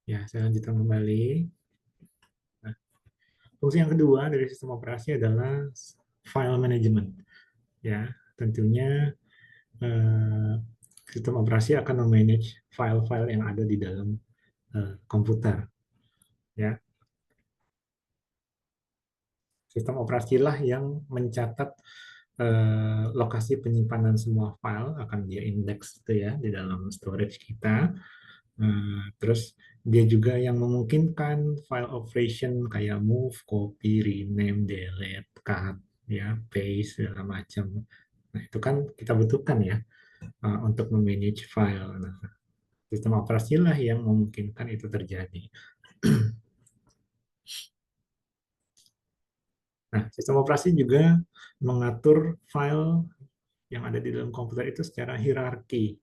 Ya, saya lanjutkan kembali. Nah, fungsi yang kedua dari sistem operasi adalah file management. Ya, tentunya eh, sistem operasi akan memanage file-file yang ada di dalam komputer. Ya, sistem operasilah yang mencatat lokasi penyimpanan semua file akan dia indeks itu ya di dalam storage kita. Terus dia juga yang memungkinkan file operation kayak move, copy, rename, delete, cut, ya, paste segala macam. Nah, itu kan kita butuhkan ya untuk memanage file. Nah, sistem operasi lah yang memungkinkan itu terjadi. Nah, sistem operasi juga mengatur file yang ada di dalam komputer itu secara hierarki,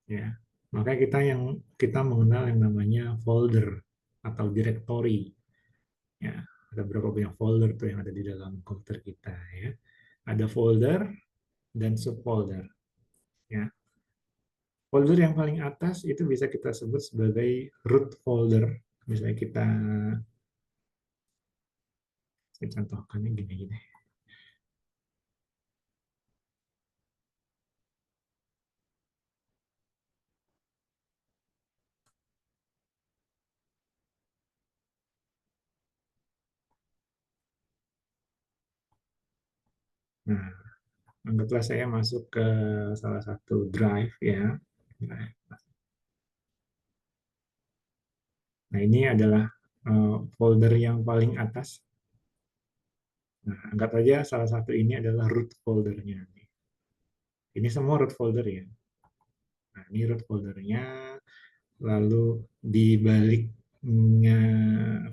ya. Makanya kita mengenal yang namanya folder atau directory. Ya, ada berapa banyak folder tuh yang ada di dalam komputer kita ya. Ada folder dan subfolder ya. Folder yang paling atas itu bisa kita sebut sebagai root folder. Misalnya saya contohkannya gini-gini. Nah, anggaplah saya masuk ke salah satu drive ya. Nah, ini adalah folder yang paling atas. Nah, anggap aja salah satu ini adalah root foldernya. Ini semua root folder ya. Nah, ini root foldernya. Lalu di baliknya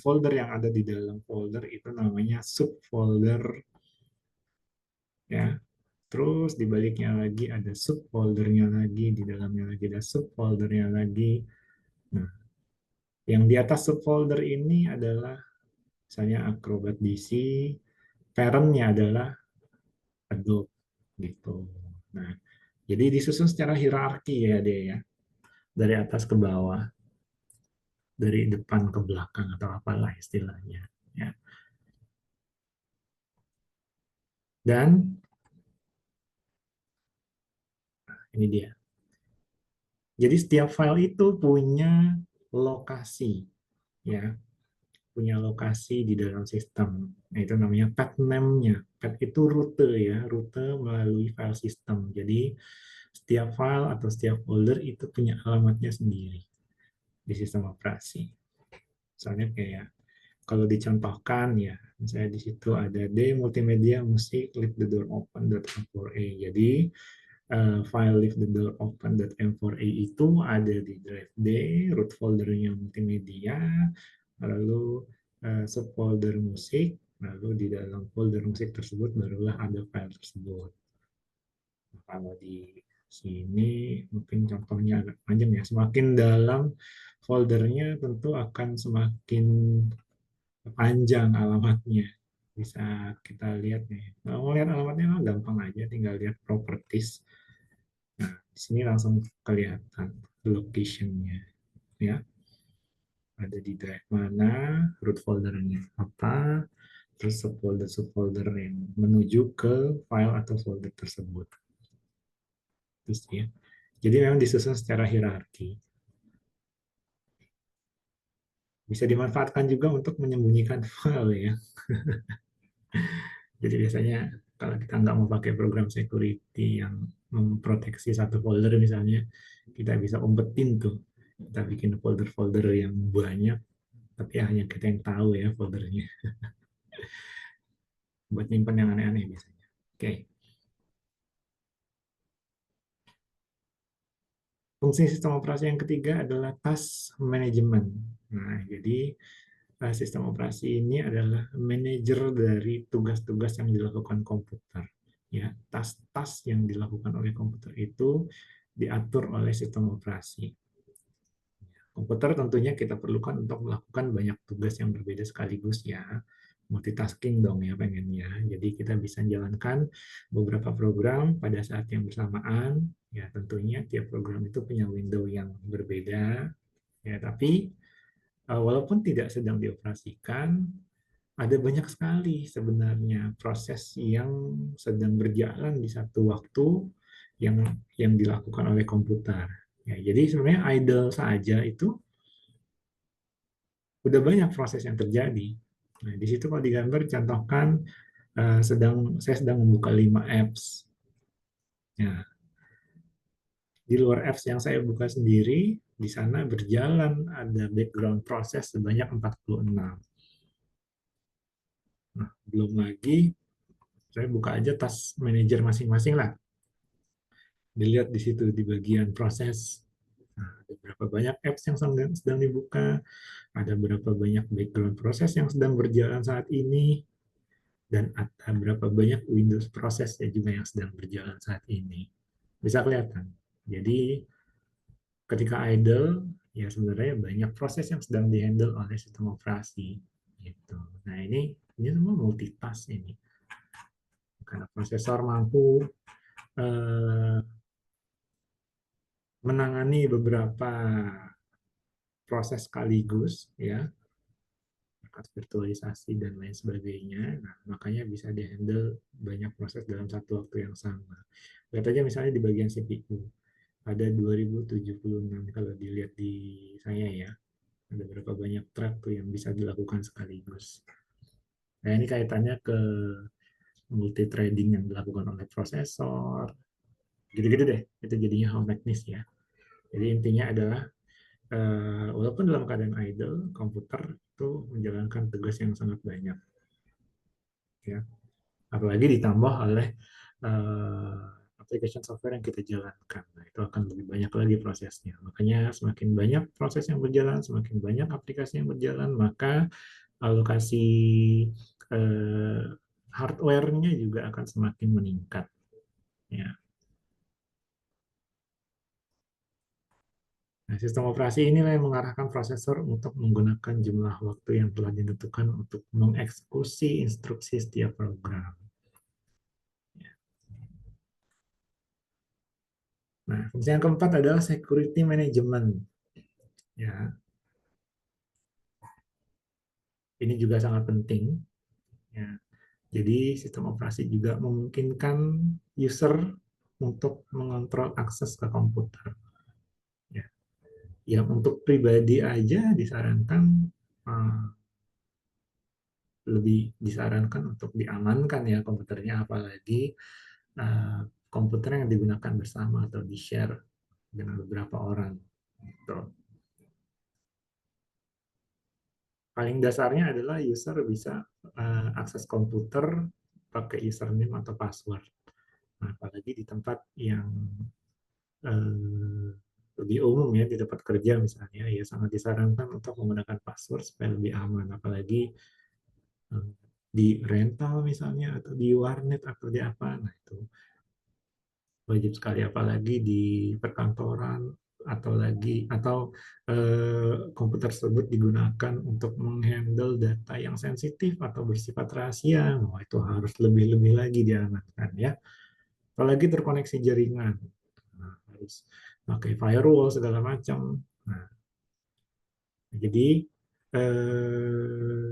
folder yang ada di dalam folder itu namanya subfolder ya. Terus di baliknya lagi ada subfoldernya lagi, di dalamnya lagi ada subfoldernya lagi. Nah, yang di atas subfolder ini adalah misalnya Acrobat DC, parentnya adalah Adobe gitu. Nah, jadi disusun secara hierarki ya dia ya, dari atas ke bawah, dari depan ke belakang atau apalah istilahnya. Ya. Dan ini dia. Jadi setiap file itu punya lokasi, ya, punya lokasi di dalam sistem. Nah, itu namanya path name-nya. Path itu rute ya, rute melalui file system. Jadi setiap file atau setiap folder itu punya alamatnya sendiri di sistem operasi. Misalnya kayak kalau dicontohkan ya, misalnya di situ ada D multimedia musik leave the door open.m4a. Jadi file leave the door open.m4a itu ada di drive D, root foldernya multimedia, lalu subfolder musik, lalu di dalam folder musik tersebut barulah ada file tersebut. Nah, kalau di sini mungkin contohnya agak panjang ya, semakin dalam foldernya tentu akan semakin panjang alamatnya. Bisa kita lihat nih. Kalau mau lihat alamatnya gampang aja, tinggal lihat properties. Nah, di sini langsung kelihatan location-nya ya. Ada di drive mana, root foldernya apa, terus subfolder yang menuju ke file atau folder tersebut. Terus ya. Jadi memang disusun secara hierarki. Bisa dimanfaatkan juga untuk menyembunyikan file ya. Jadi biasanya kalau kita nggak mau pakai program security yang memproteksi satu folder misalnya, kita bisa umpetin tuh. Kita bikin folder-folder yang banyak, tapi ya hanya kita yang tahu ya foldernya. Buat nyimpan yang aneh-aneh biasanya. Oke. Fungsi sistem operasi yang ketiga adalah task management. Nah, jadi sistem operasi ini adalah manajer dari tugas-tugas yang dilakukan komputer. Ya, tas-tas yang dilakukan oleh komputer itu diatur oleh sistem operasi. Komputer tentunya kita perlukan untuk melakukan banyak tugas yang berbeda sekaligus ya. Multitasking dong ya pengennya. Jadi kita bisa jalankan beberapa program pada saat yang bersamaan. Ya tentunya tiap program itu punya window yang berbeda. Ya, tapi walaupun tidak sedang dioperasikan, ada banyak sekali sebenarnya proses yang sedang berjalan di satu waktu yang dilakukan oleh komputer. Ya, jadi sebenarnya idle saja itu udah banyak proses yang terjadi. Nah, di situ kalau digambar contohkan saya sedang membuka 5 apps. Nah, di luar apps yang saya buka sendiri, di sana berjalan ada background proses sebanyak 46. Nah, belum lagi saya buka aja tas manajer masing-masing lah. Dilihat di situ di bagian proses. Nah, ada berapa banyak apps yang sedang dibuka, ada berapa banyak background proses yang sedang berjalan saat ini, dan ada berapa banyak Windows proses ya juga yang sedang berjalan saat ini. Bisa kelihatan. Jadi ketika idle, ya sebenarnya banyak proses yang sedang dihandle oleh sistem operasi. Gitu. Nah ini semua multitask ini. Karena prosesor mampu eh, menangani beberapa proses sekaligus, ya, virtualisasi dan lain sebagainya. Nah, makanya bisa dihandle banyak proses dalam satu waktu yang sama. Lihat aja misalnya di bagian CPU. Ada 2076 kalau dilihat di saya ya. Ada berapa banyak thread tuh yang bisa dilakukan sekaligus. Nah, ini kaitannya ke multi-threading yang dilakukan oleh prosesor. Gitu-gitu deh. Itu jadinya hal teknis ya. Jadi intinya adalah walaupun dalam keadaan idle, komputer itu menjalankan tugas yang sangat banyak. Ya. Apalagi ditambah oleh uh, application software yang kita jalankan. Nah, itu akan lebih banyak lagi prosesnya. Makanya semakin banyak proses yang berjalan, semakin banyak aplikasi yang berjalan, maka alokasi uh, hardware-nya juga akan semakin meningkat. Ya. Nah, sistem operasi inilah yang mengarahkan prosesor untuk menggunakan jumlah waktu yang telah ditentukan untuk mengeksekusi instruksi setiap program. Nah, fungsi yang keempat adalah security management. Ya, ini juga sangat penting. Ya. Jadi sistem operasi juga memungkinkan user untuk mengontrol akses ke komputer. Ya, yang untuk pribadi aja disarankan lebih disarankan untuk diamankan ya komputernya, apalagi komputer yang digunakan bersama atau di share dengan beberapa orang. Gitu. Paling dasarnya adalah user bisa akses komputer pakai username atau password. Nah, apalagi di tempat yang lebih umum ya, di tempat kerja misalnya, ya sangat disarankan untuk menggunakan password supaya lebih aman. Apalagi di rental misalnya, atau di warnet, atau di apa, nah itu wajib sekali. Apalagi di perkantoran, atau komputer tersebut digunakan untuk menghandle data yang sensitif atau bersifat rahasia, wah itu harus lebih-lebih lagi diamankan ya. Apalagi terkoneksi jaringan, nah, harus pakai firewall segala macam. Nah, jadi eh,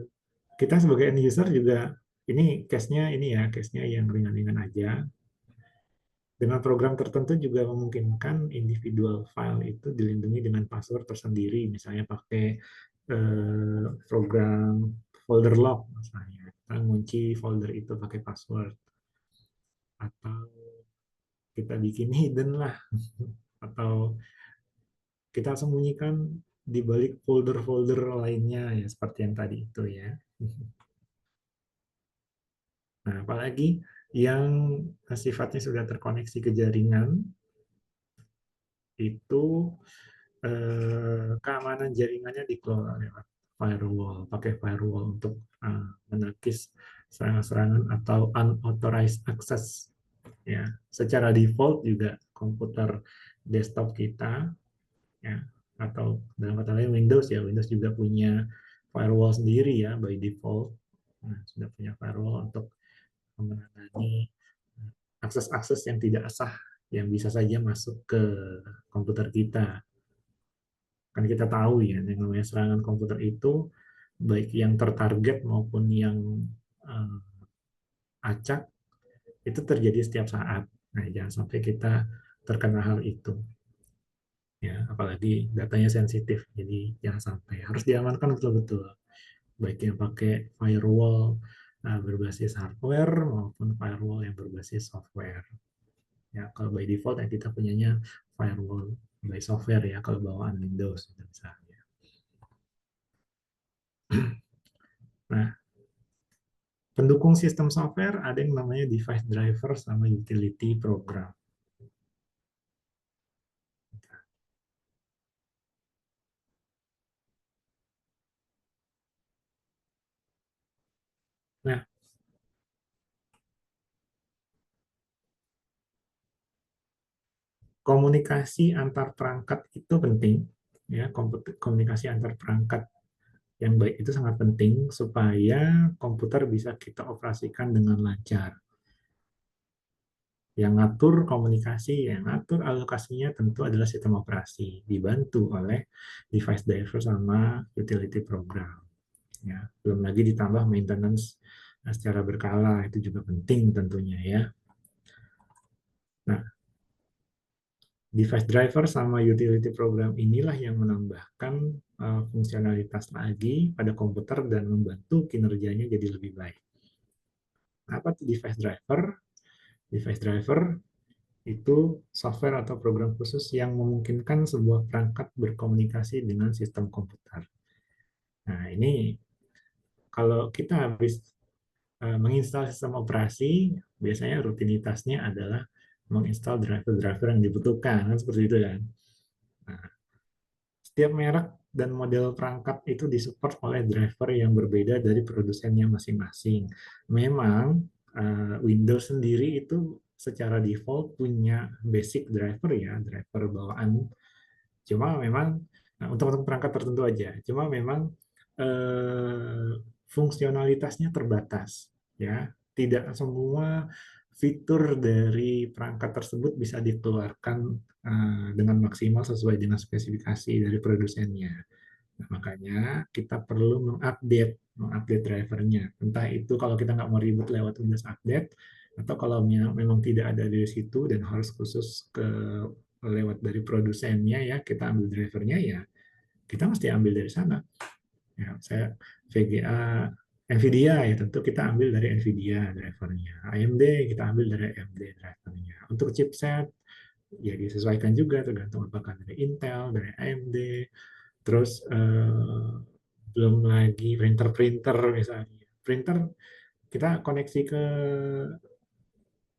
kita sebagai end user juga, ini case-nya yang ringan-ringan aja. Dengan program tertentu juga memungkinkan individual file itu dilindungi dengan password tersendiri, misalnya pakai program folder lock misalnya. Kita ngunci folder itu pakai password, atau kita bikin hidden lah, atau kita sembunyikan di balik folder-folder lainnya ya seperti yang tadi itu ya. Nah, apalagi yang sifatnya sudah terkoneksi ke jaringan, itu keamanan jaringannya dikelola lewat firewall, pakai firewall untuk menepis serangan-serangan atau unauthorized access. Ya, secara default juga komputer desktop kita, ya, atau dalam kata lain Windows ya, Windows juga punya firewall sendiri ya by default. Nah, sudah punya firewall untuk menangani akses-akses yang tidak sah yang bisa saja masuk ke komputer kita. Kan kita tahu ya, yang namanya serangan komputer itu baik yang tertarget maupun yang uh, acak itu terjadi setiap saat. Nah, jangan sampai kita terkena hal itu. Ya, apalagi datanya sensitif, jadi jangan sampai harus diamankan betul-betul. Baik yang pakai firewall berbasis hardware maupun firewall yang berbasis software. Ya, kalau by default yang kita punyanya firewall by software ya kalau bawaan Windows misalnya. Nah, pendukung sistem software ada yang namanya device driver sama utility program. Nah, komunikasi antar perangkat itu penting ya, komunikasi antar perangkat yang baik itu sangat penting supaya komputer bisa kita operasikan dengan lancar. Yang ngatur komunikasi, yang ngatur alokasinya tentu adalah sistem operasi, dibantu oleh device driver sama utility program. Ya, belum lagi ditambah maintenance secara berkala, itu juga penting tentunya ya. Nah, device driver sama utility program inilah yang menambahkan fungsionalitas lagi pada komputer dan membantu kinerjanya jadi lebih baik. Apa itu device driver? Device driver itu software atau program khusus yang memungkinkan sebuah perangkat berkomunikasi dengan sistem komputer. Nah, ini kalau kita habis menginstal sistem operasi, biasanya rutinitasnya adalah menginstal driver-driver yang dibutuhkan, kan seperti itu kan. Nah, setiap merek dan model perangkat itu disupport oleh driver yang berbeda dari produsennya masing-masing. Memang Windows sendiri itu secara default punya basic driver ya, driver bawaan. Cuma memang untuk perangkat tertentu aja. Cuma memang fungsionalitasnya terbatas ya. Tidak semua fitur dari perangkat tersebut bisa dikeluarkan dengan maksimal sesuai dengan spesifikasi dari produsennya. Nah, makanya kita perlu mengupdate drivernya. Entah itu kalau kita nggak mau ribut lewat Windows Update, atau kalau memang tidak ada di situ dan harus khusus ke lewat dari produsennya ya, kita ambil drivernya ya, kita mesti ambil dari sana. Ya, saya VGA NVIDIA ya tentu kita ambil dari NVIDIA drivernya. AMD kita ambil dari AMD drivernya. Untuk chipset ya disesuaikan juga tergantung apakah dari Intel, dari AMD, terus belum lagi printer-printer misalnya. Printer kita koneksi ke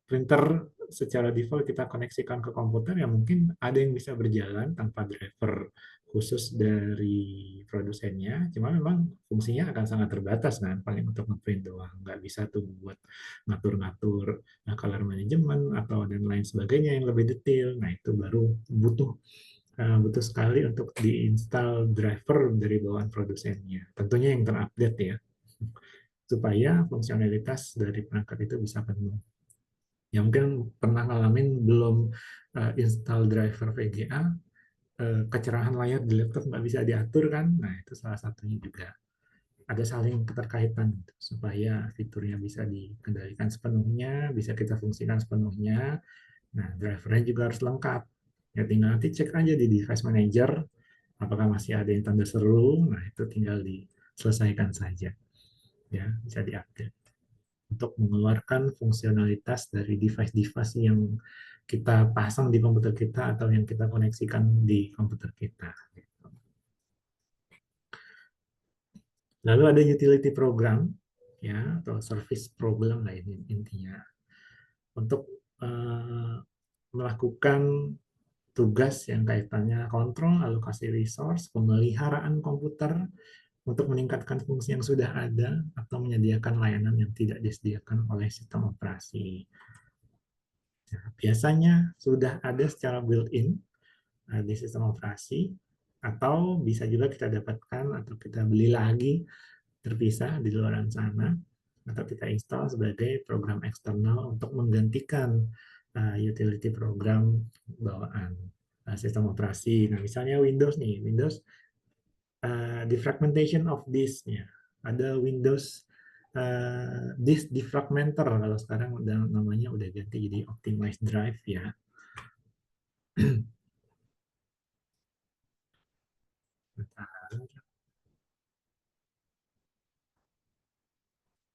printer secara default kita koneksikan ke komputer ya mungkin ada yang bisa berjalan tanpa driver khusus dari produsennya, cuma memang fungsinya akan sangat terbatas kan, paling untuk ngeprint doang, nggak bisa tuh buat ngatur-ngatur color management atau dan lain sebagainya yang lebih detail. Nah itu baru butuh sekali untuk diinstal driver dari bawaan produsennya. Tentunya yang terupdate ya, supaya fungsionalitas dari perangkat itu bisa penuh. Ya mungkin pernah ngalamin belum install driver VGA, kecerahan layar di laptop nggak bisa diatur kan? Nah itu salah satunya juga. Ada saling keterkaitan gitu, supaya fiturnya bisa dikendalikan sepenuhnya, bisa kita fungsikan sepenuhnya. Nah, drivernya juga harus lengkap. Ya tinggal nanti cek aja di device manager apakah masih ada yang tanda seru. Nah, itu tinggal diselesaikan saja. Ya, bisa diupdate untuk mengeluarkan fungsionalitas dari device-device yang kita pasang di komputer kita atau yang kita koneksikan di komputer kita. Lalu ada utility program ya atau service program lah ini intinya untuk melakukan tugas yang kaitannya kontrol, alokasi resource, pemeliharaan komputer untuk meningkatkan fungsi yang sudah ada atau menyediakan layanan yang tidak disediakan oleh sistem operasi. Nah, biasanya sudah ada secara built-in di sistem operasi atau bisa juga kita dapatkan atau kita beli lagi terpisah di luar sana atau kita install sebagai program eksternal untuk menggantikan utility program bawaan. sistem operasi. Nah, misalnya Windows nih, Windows defragmentation of disk-nya. Ada Windows disk defragmenter, kalau sekarang udah namanya udah ganti jadi optimized drive ya.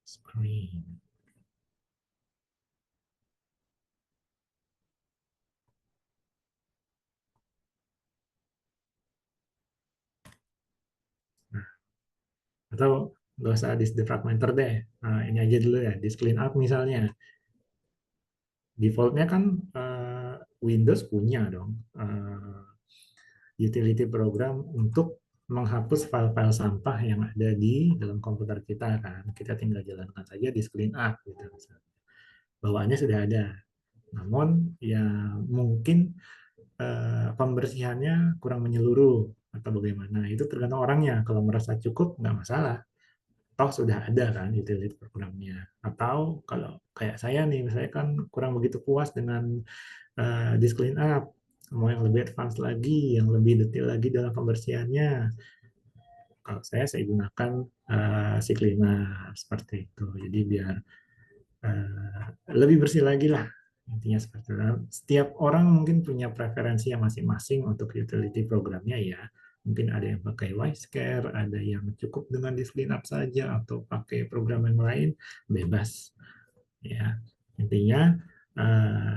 Screen. Nah, atau nggak usah disk defragmenter deh. Nah, ini aja dulu ya, disk clean up misalnya. Defaultnya kan Windows punya dong utility program untuk menghapus file-file sampah yang ada di dalam komputer kita kan. Kita tinggal jalankan saja di clean up gitu. Bawaannya sudah ada. Namun ya mungkin pembersihannya kurang menyeluruh atau bagaimana. Itu tergantung orangnya. Kalau merasa cukup nggak masalah. Toh sudah ada kan utility programnya. Atau kalau kayak saya nih, saya kan kurang begitu puas dengan disk clean up, mau yang lebih advance lagi, yang lebih detail lagi dalam pembersihannya. Kalau saya gunakan si cleaner seperti itu. Jadi biar lebih bersih lagi lah. Intinya seperti itu. Setiap orang mungkin punya preferensi yang masing-masing untuk utility programnya ya. Mungkin ada yang pakai Wisecare, ada yang cukup dengan disk clean up saja, atau pakai program yang lain, bebas. Ya, intinya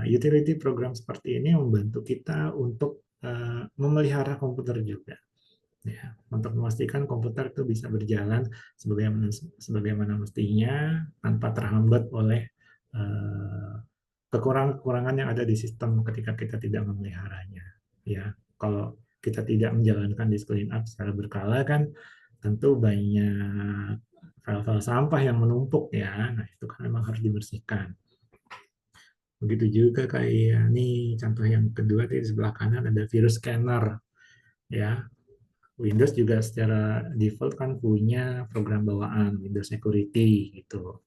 utility program seperti ini membantu kita untuk memelihara komputer juga, ya, untuk memastikan komputer itu bisa berjalan sebagaimana mestinya tanpa terhambat oleh kekurangan-kekurangan yang ada di sistem ketika kita tidak memeliharanya. Ya, kalau kita tidak menjalankan disk clean up secara berkala kan tentu banyak file-file sampah yang menumpuk ya. Nah, itu kan memang harus dibersihkan. Begitu juga kayak nih contoh yang kedua di sebelah kanan ada virus scanner ya. Windows juga secara default kan punya program bawaan Windows Security gitu.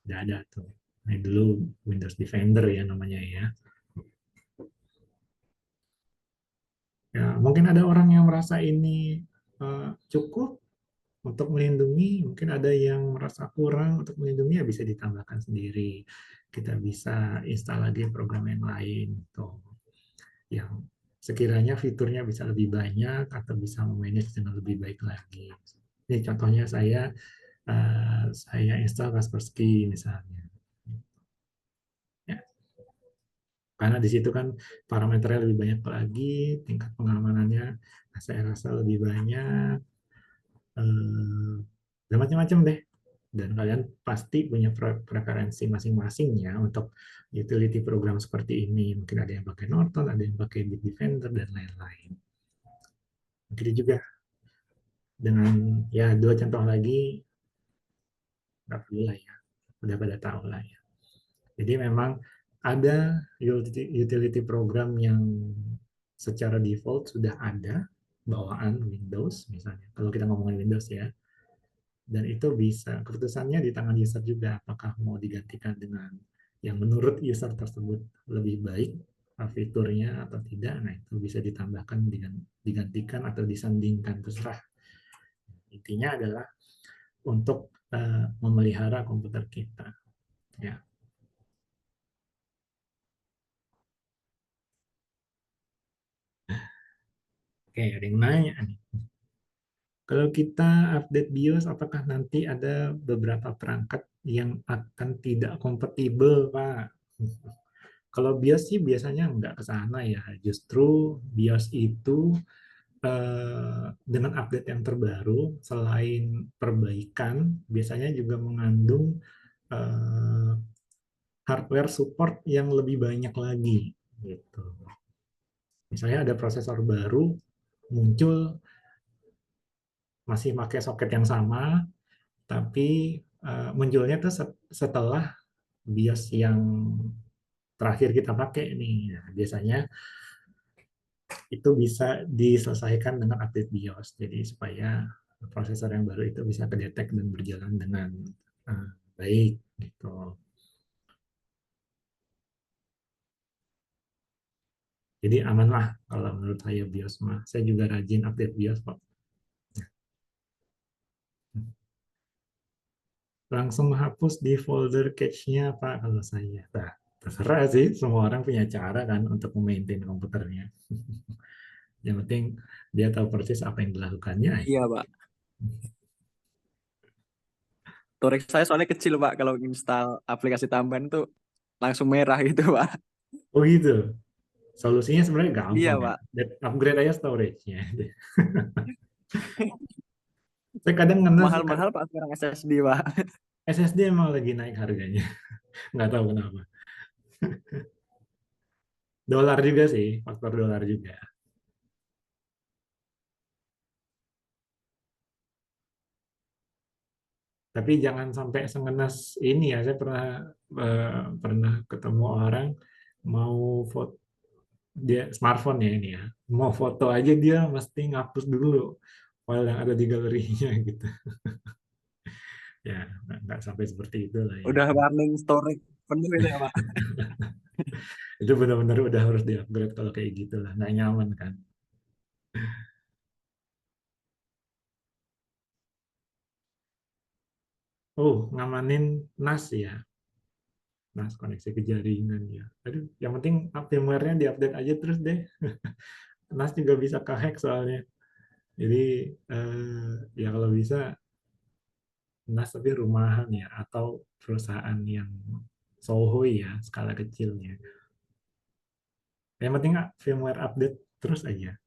Udah ada tuh. Nah, dulu Windows Defender ya namanya ya. Ya, mungkin ada orang yang merasa ini cukup untuk melindungi, mungkin ada yang merasa kurang untuk melindungi, ya bisa ditambahkan sendiri. Kita bisa install lagi program yang lain tuh, yang sekiranya fiturnya bisa lebih banyak atau bisa memanage dengan lebih baik lagi. Ini contohnya saya install Kaspersky misalnya. Ya, karena di situ kan parameternya lebih banyak lagi, tingkat pengamanannya saya rasa lebih banyak, dan macam-macam deh. Dan kalian pasti punya preferensi masing-masing ya untuk utility program seperti ini. Mungkin ada yang pakai Norton, ada yang pakai Bitdefender, dan lain-lain. Begitu juga dengan ya dua contoh lagi, nggak perlu lah ya, udah pada tahu lah ya. Jadi memang ada utility program yang secara default sudah ada bawaan Windows misalnya. Kalau kita ngomongin Windows ya, dan itu bisa keputusannya di tangan user juga apakah mau digantikan dengan yang menurut user tersebut lebih baik fiturnya atau tidak. Nah, itu bisa ditambahkan dengan digantikan atau disandingkan, terserah. Intinya adalah untuk memelihara komputer kita ya. Oke, ada yang nanya nih, kalau kita update BIOS apakah nanti ada beberapa perangkat yang akan tidak kompatibel, Pak? Kalau BIOS sih biasanya nggak ke sana ya. Justru BIOS itu dengan update yang terbaru, selain perbaikan, biasanya juga mengandung eh, hardware support yang lebih banyak lagi. Gitu. Misalnya ada prosesor baru muncul, masih pakai soket yang sama, tapi munculnya tuh setelah BIOS yang terakhir kita pakai nih. Nah, biasanya itu bisa diselesaikan dengan update BIOS. Jadi supaya prosesor yang baru itu bisa kedetek dan berjalan dengan baik gitu. Jadi aman lah kalau menurut saya BIOS mah. Saya juga rajin update BIOS kok. Langsung hapus di folder cache-nya Pak kalau saya. Nah, terserah sih, semua orang punya cara kan untuk memaintain komputernya. Yang penting dia tahu persis apa yang dilakukannya. Iya, Pak. Storage saya soalnya kecil, Pak. Kalau install aplikasi tambahan tuh langsung merah gitu, Pak. Oh gitu. Solusinya sebenarnya Iya, gampang ya. Pak. Upgrade aja storage-nya. Saya kadang ngenes Mahal-mahal, Pak, sekarang SSD, Pak. SSD emang lagi naik harganya. Nggak tahu kenapa. Dolar juga sih, faktor dolar juga. Tapi jangan sampai sengenes ini ya. Saya pernah ketemu orang mau foto dia smartphone ya ini ya. Mau foto aja dia mesti ngapus dulu file yang ada di galerinya gitu. Ya, nggak sampai seperti itu lah ya. Udah warning storage penuh itu ya, Pak. Itu benar-benar udah harus di-upgrade kalau kayak gitu lah. Nggak nyaman kan. Oh, ngamanin NAS ya. NAS koneksi ke jaringan ya. Aduh, yang penting firmware-nya diupdate aja terus deh. NAS juga bisa kehack soalnya. Jadi ya kalau bisa NAS tapi rumahan ya atau perusahaan yang Soho ya skala kecilnya. Yang penting nggak firmware update terus aja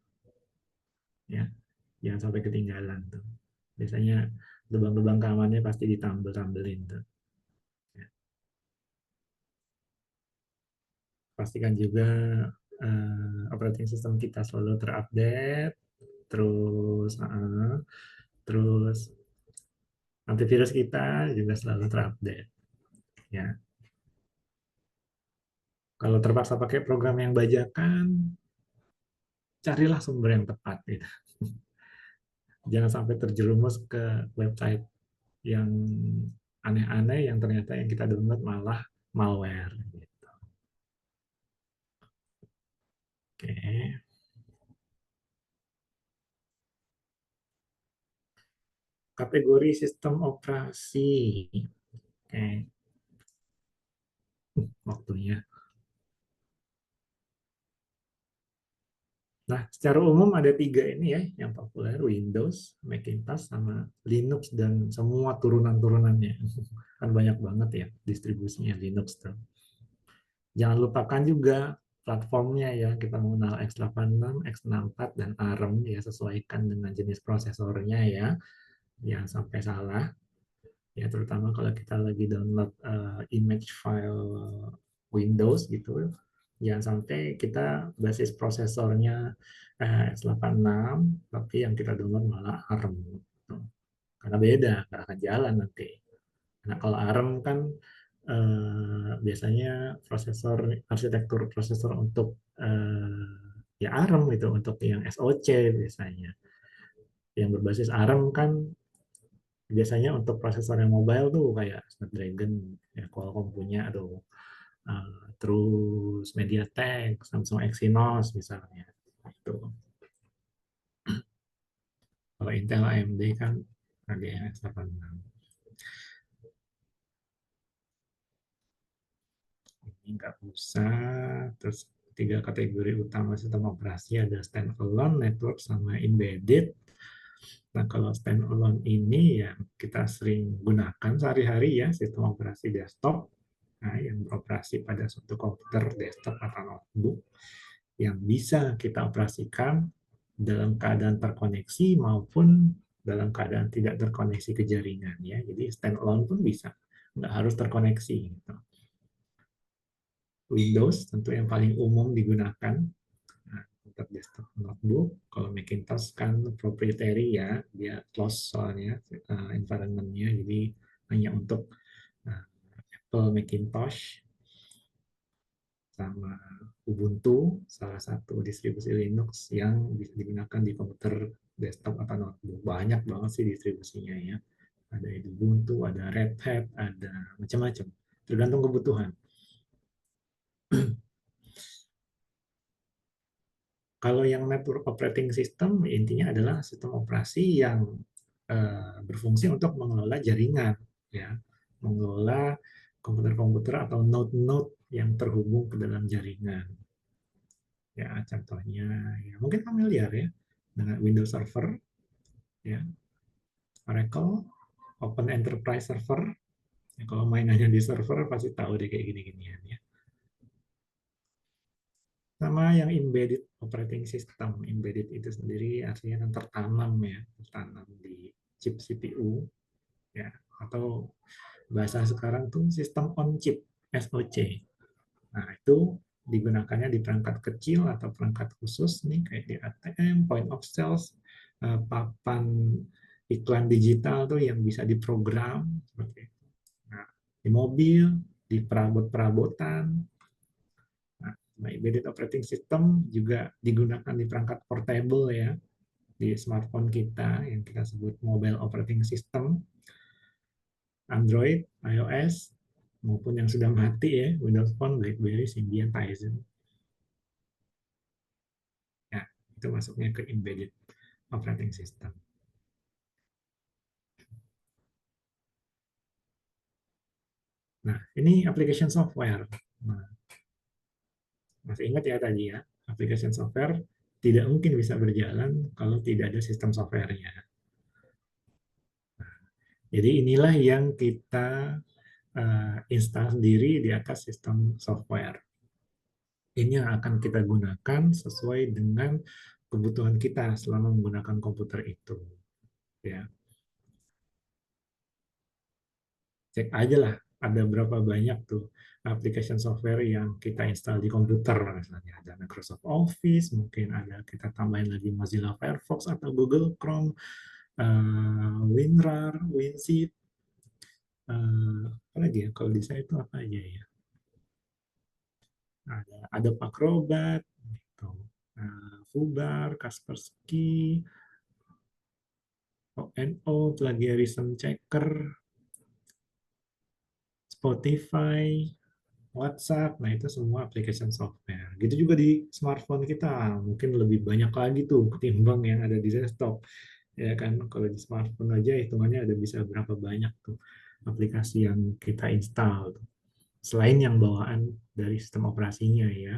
ya. Jangan sampai ketinggalan tuh. Biasanya lubang-lubang keamanannya pasti ditambel-tambelin tuh. Ya. Pastikan juga operating system kita selalu terupdate, terus terus antivirus kita juga selalu terupdate. Ya, kalau terpaksa pakai program yang bajakan, carilah sumber yang tepat. Gitu. Jangan sampai terjerumus ke website yang aneh-aneh yang ternyata yang kita download malah malware. Gitu. Oke, kategori sistem operasi. Oke, waktunya. Nah, secara umum ada tiga ini ya yang populer, Windows, Macintosh, sama Linux dan semua turunan-turunannya. Kan banyak banget ya distribusinya Linux tuh. Jangan lupakan juga platformnya ya, kita mengenal x86, x64, dan ARM ya, sesuaikan dengan jenis prosesornya ya, jangan sampai salah. Ya, terutama kalau kita lagi download image file Windows gitu, jangan sampai kita basis prosesornya x86 tapi yang kita download malah ARM gitu. Karena beda, nggak akan jalan nanti. Nah, kalau ARM kan biasanya prosesor arsitektur prosesor untuk ya ARM itu untuk yang SoC biasanya. Yang berbasis ARM kan biasanya untuk prosesor yang mobile tuh kayak Snapdragon, ya Qualcomm punya, atau terus MediaTek, Samsung Exynos misalnya. Itu. Kalau Intel AMD kan ada yang X86. Ini nggak usah. Terus tiga kategori utama sistem operasi ada standalone, network, sama embedded. Nah, kalau standalone ini ya kita sering gunakan sehari-hari ya sistem operasi desktop, nah, yang beroperasi pada suatu komputer desktop atau notebook yang bisa kita operasikan dalam keadaan terkoneksi maupun dalam keadaan tidak terkoneksi ke jaringan ya. Jadi standalone pun bisa, nggak harus terkoneksi. Gitu. Windows tentu yang paling umum digunakan untuk desktop notebook. Kalau Macintosh kan proprietary ya, dia close soalnya environment-nya, jadi hanya untuk uh, Apple Macintosh sama Ubuntu, salah satu distribusi Linux yang bisa digunakan di komputer desktop atau notebook. Banyak banget sih distribusinya ya. Ada Ubuntu, ada Red Hat, ada macam-macam. Tergantung kebutuhan. Kalau yang network operating system intinya adalah sistem operasi yang berfungsi untuk mengelola jaringan, ya, mengelola komputer-komputer atau node-node yang terhubung ke dalam jaringan. Ya, contohnya, ya, mungkin familiar ya dengan Windows Server, ya, Oracle, Open Enterprise Server. Ya, kalau mainannya di server pasti tahu deh kayak gini-ginian ya. Sama yang embedded operating system. Embedded itu sendiri artinya kan tertanam ya, tertanam di chip CPU ya, atau bahasa sekarang tuh sistem on chip SoC. Nah, itu digunakannya di perangkat kecil atau perangkat khusus nih kayak di ATM, point of sales, papan iklan digital tuh yang bisa diprogram seperti itu. Nah, di mobil, di perabot-perabotan. Nah, embedded operating system juga digunakan di perangkat portable ya, di smartphone kita yang kita sebut mobile operating system, Android, iOS, maupun yang sudah mati ya, Windows Phone, BlackBerry, Symbian, Tizen. Ya, itu masuknya ke embedded operating system. Nah, ini application software. Nah, masih ingat ya tadi ya, application software tidak mungkin bisa berjalan kalau tidak ada sistem software-nya. Jadi inilah yang kita install sendiri di atas sistem software. Ini yang akan kita gunakan sesuai dengan kebutuhan kita selama menggunakan komputer itu. Ya, cek aja lah ada berapa banyak tuh application software yang kita install di komputer. Misalnya ada Microsoft Office, mungkin ada kita tambahin lagi Mozilla Firefox atau Google Chrome, WinRAR, WinZip, apa lagi ya? Kalau di saya itu apa aja ya? Ada Adobe Acrobat, gitu. Fubar, Kaspersky, ONO, Plagiarism Checker, Spotify, WhatsApp, nah itu semua application software. Gitu juga di smartphone kita, mungkin lebih banyak lagi tuh ketimbang yang ada di desktop. Ya kan, kalau di smartphone aja hitungannya ada bisa berapa banyak tuh aplikasi yang kita install. Selain yang bawaan dari sistem operasinya ya,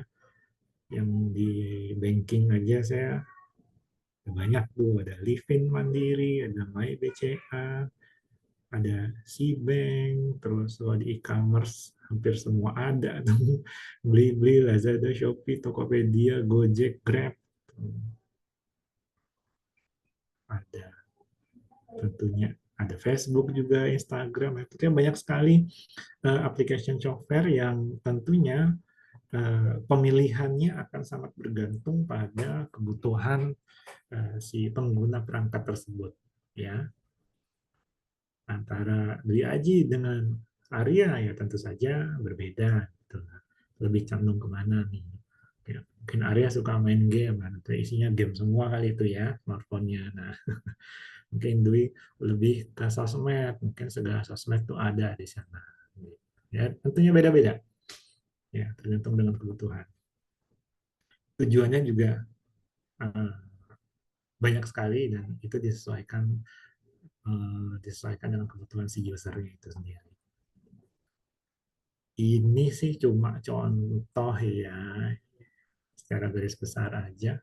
yang di banking aja saya banyak tuh, ada Livin Mandiri, ada MyBCA, ada Cbank, terus kalau di e-commerce hampir semua ada tuh. Blibli, Lazada, Shopee, Tokopedia, Gojek, Grab, ada tentunya ada Facebook juga, Instagram, itu kan banyak sekali application software yang tentunya pemilihannya akan sangat bergantung pada kebutuhan si pengguna perangkat tersebut ya. Antara Dwi Aji dengan Arya ya tentu saja berbeda gitu. Lebih condong kemana nih ya, mungkin Arya suka main game kan, itu isinya game semua kali itu ya smartphone-nya. Nah, mungkin Dwi lebih ke sosmed, mungkin segala sosmed itu ada di sana ya, tentunya beda-beda ya tergantung dengan kebutuhan. Tujuannya juga uh, banyak sekali dan itu disesuaikan dengan kebutuhan si usernya itu sendiri. Ini sih cuma contoh ya, secara garis besar aja.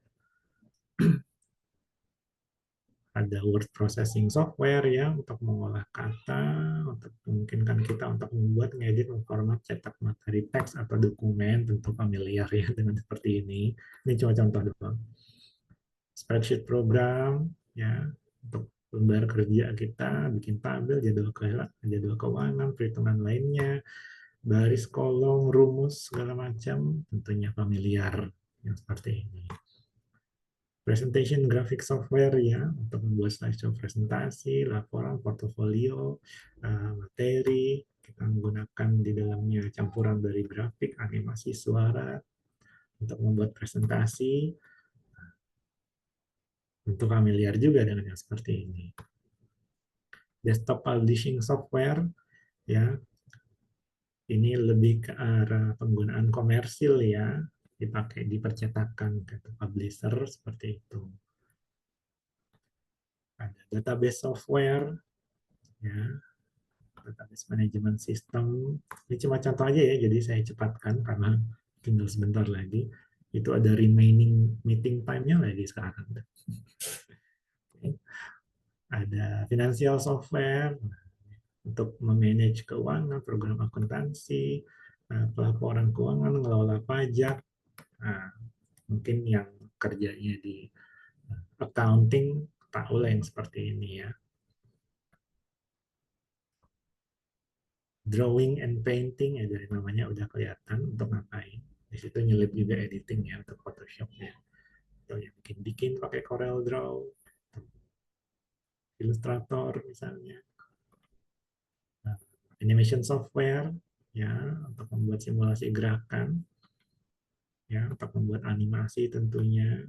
Ada word processing software ya untuk mengolah kata, untuk memungkinkan kita untuk membuat, ngedit, memformat, cetak materi teks atau dokumen, tentu familiar ya dengan seperti ini. Ini cuma contoh doang. Spreadsheet program ya untuk lembar kerja kita, bikin tabel, jadwal keuangan, perhitungan lainnya, baris kolom, rumus, segala macam, tentunya familiar yang seperti ini. Presentation graphic software ya, untuk membuat slideshow presentasi, laporan, portofolio, materi, kita menggunakan di dalamnya campuran dari grafik, animasi, suara, untuk membuat presentasi, tentu familiar juga dengan yang seperti ini. Desktop publishing software ya, ini lebih ke arah penggunaan komersil ya, dipakai di percetakan ke publisher seperti itu. Ada database software, ya, database management system. Ini cuma contoh aja ya, jadi saya cepatkan karena tinggal sebentar lagi. Itu ada remaining meeting time-nya lagi sekarang. Ada financial software untuk memanage keuangan, program akuntansi, pelaporan keuangan, ngelola pajak. Nah, mungkin yang kerjanya di accounting tahu lah yang seperti ini ya. Drawing and painting ya dari namanya udah kelihatan untuk ngapain. Di situ nyelip juga editing ya untuk Photoshop ya. Atau yang bikin-bikin pakai Corel Draw, Illustrator misalnya. Nah, animation software ya untuk membuat simulasi gerakan, ya untuk membuat animasi tentunya.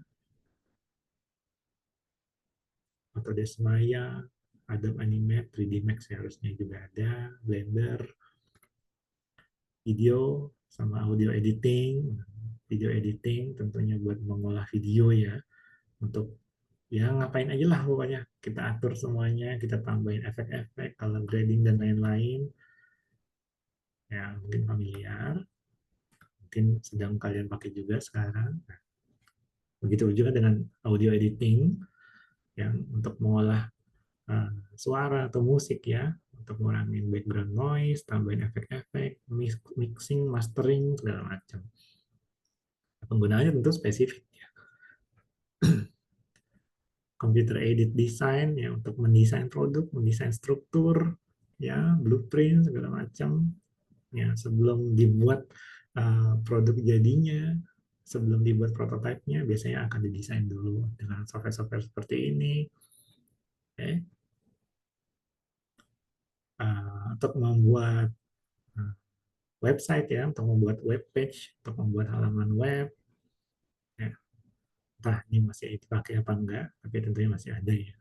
Autodesk Maya, Adobe Animate, 3D Max ya harusnya juga ada, Blender, video sama audio editing. Video editing tentunya buat mengolah video ya, untuk ya ngapain aja lah pokoknya kita atur semuanya, kita tambahin efek-efek, color grading dan lain-lain. Ya mungkin familiar, mungkin sedang kalian pakai juga sekarang. Nah, begitu juga dengan audio editing yang untuk mengolah suara atau musik ya, untuk ngurangin background noise, tambahin efek-efek, mixing, mastering segala macam. Penggunaannya tentu spesifik ya. Computer aided design ya untuk mendesain produk, mendesain struktur, ya blueprint segala macam. Ya sebelum dibuat produk jadinya, sebelum dibuat prototipenya biasanya akan didesain dulu dengan software-software seperti ini. Okay. Untuk membuat website ya, untuk membuat web page, untuk membuat halaman web. Ya, entah ini masih dipakai apa enggak, tapi tentunya masih ada ya.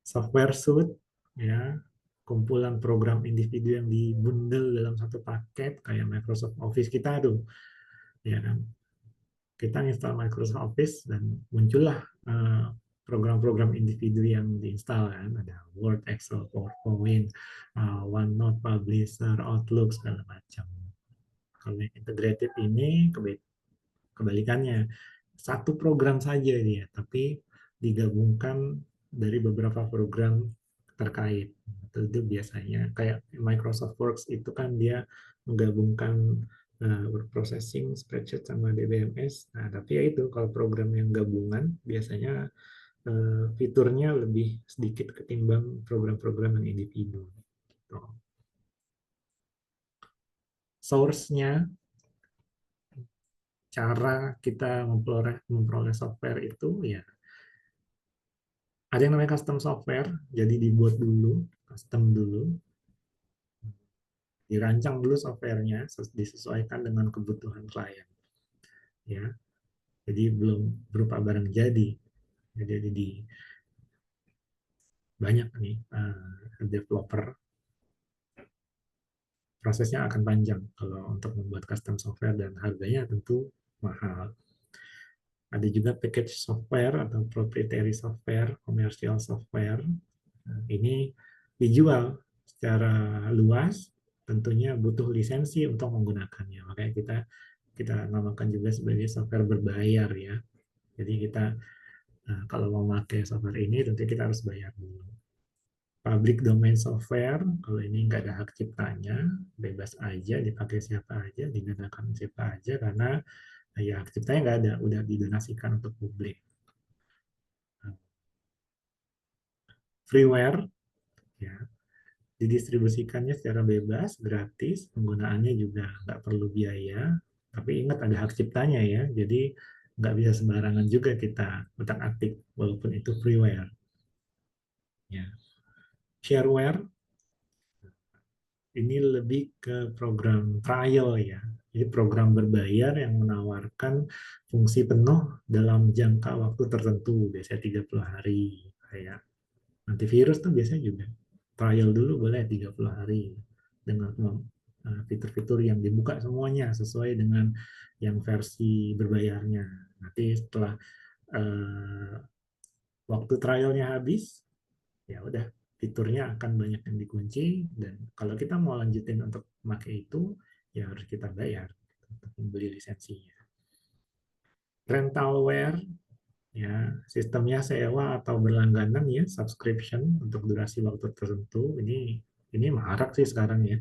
Software suite, ya, kumpulan program individu yang dibundel dalam satu paket kayak Microsoft Office kita tuh, ya kan? Kita install Microsoft Office dan muncullah program-program individu yang diinstal kan, ada Word, Excel, PowerPoint, OneNote, Publisher, Outlook segala macam. Kalau yang integrated ini kebalikannya, satu program saja dia, tapi digabungkan dari beberapa program terkait. Itu biasanya kayak Microsoft Works itu kan dia menggabungkan word processing, spreadsheet sama DBMS. Nah, tapi ya itu kalau program yang gabungan biasanya fiturnya lebih sedikit ketimbang program-program yang individu. Gitu. Source-nya, cara kita memperoleh software itu ya ada yang namanya custom software, jadi dibuat dulu, custom dulu, dirancang dulu softwarenya, disesuaikan dengan kebutuhan klien. Ya, jadi belum berupa barang jadi. Jadi di banyak nih developer, prosesnya akan panjang kalau untuk membuat custom software dan harganya tentu mahal. Ada juga package software atau proprietary software, commercial software. Nah, ini dijual secara luas, tentunya butuh lisensi untuk menggunakannya. Makanya kita namakan juga sebagai software berbayar ya. Jadi kita kalau mau pakai software ini tentu kita harus bayar dulu. Public domain software, kalau ini nggak ada hak ciptanya, bebas aja dipakai siapa aja, digunakan siapa aja karena ya hak ciptanya nggak ada, udah didonasikan untuk publik. Freeware, ya, didistribusikannya secara bebas, gratis, penggunaannya juga nggak perlu biaya, tapi ingat ada hak ciptanya ya, jadi nggak bisa sembarangan juga kita utak-atik walaupun itu freeware. Ya. Shareware, ini lebih ke program trial ya, jadi program berbayar yang menawarkan fungsi penuh dalam jangka waktu tertentu, biasanya 30 hari, kayak antivirus tuh biasanya juga trial dulu boleh 30 hari dengan fitur-fitur yang dibuka semuanya sesuai dengan yang versi berbayarnya. Nanti setelah uh, waktu trialnya habis, ya udah fiturnya akan banyak yang dikunci, dan kalau kita mau lanjutin untuk memakai itu ya harus kita bayar untuk membeli lisensinya. Rentalware, ya sistemnya sewa atau berlangganan ya, subscription untuk durasi waktu tertentu. Ini marak sih sekarang ya.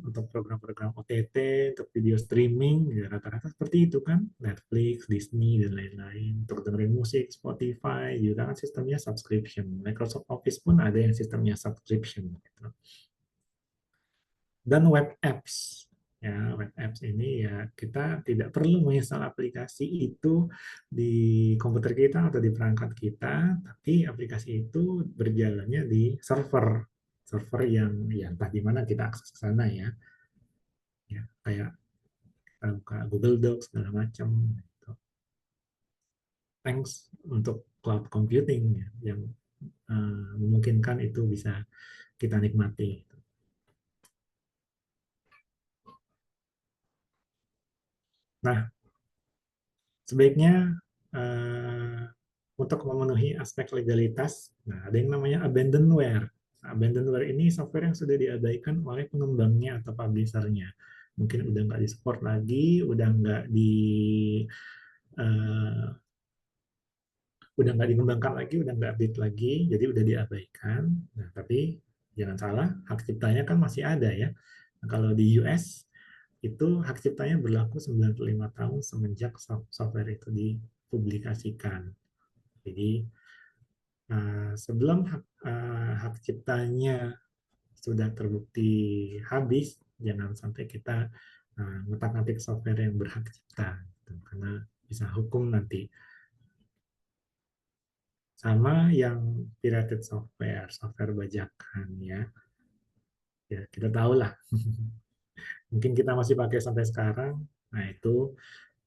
Untuk program-program OTT, untuk video streaming, ya rata-rata seperti itu kan, Netflix, Disney, dan lain-lain. Untuk dengerin musik, Spotify, juga kan sistemnya subscription. Microsoft Office pun ada yang sistemnya subscription. Gitu. Dan web apps. Ya, web apps ini ya kita tidak perlu menginstal aplikasi itu di komputer kita atau di perangkat kita, tapi aplikasi itu berjalannya di server yang ya entah di mana kita akses ke sana ya. Ya, kayak buka Google Docs segala macam gitu. Thanks untuk cloud computing ya, yang memungkinkan itu bisa kita nikmati. Nah, sebaiknya uh, untuk memenuhi aspek legalitas, nah ada yang namanya abandonware. Nah, abandonware ini software yang sudah diabaikan oleh pengembangnya atau publishernya. Mungkin udah nggak di-support lagi, uh, udah nggak dikembangkan lagi, udah nggak update lagi, jadi udah diabaikan. Nah, tapi jangan salah, hak ciptanya kan masih ada ya. Nah, kalau di US itu hak ciptanya berlaku 95 tahun semenjak software itu dipublikasikan. Jadi sebelum hak ciptanya sudah terbukti habis, jangan sampai kita ngotak-ngatik software yang berhak cipta, gitu. Karena bisa hukum nanti. Sama yang pirated software, software bajakan ya. Ya, kita tahu lah. Mungkin kita masih pakai sampai sekarang. Nah, itu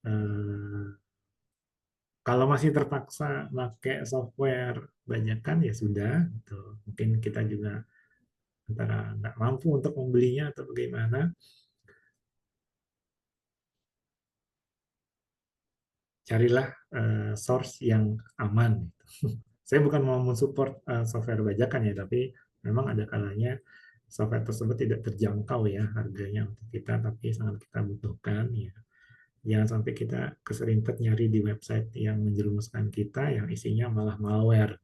eh, kalau masih terpaksa pakai software bajakan ya sudah gitu. Mungkin kita juga antara nggak mampu untuk membelinya atau bagaimana, carilah source yang aman. Saya bukan mau mensupport software bajakan ya, tapi memang ada kalanya software tersebut tidak terjangkau ya harganya untuk kita, tapi sangat kita butuhkan ya. Jangan sampai kita keserintet nyari di website yang menjerumuskan kita, yang isinya malah malware.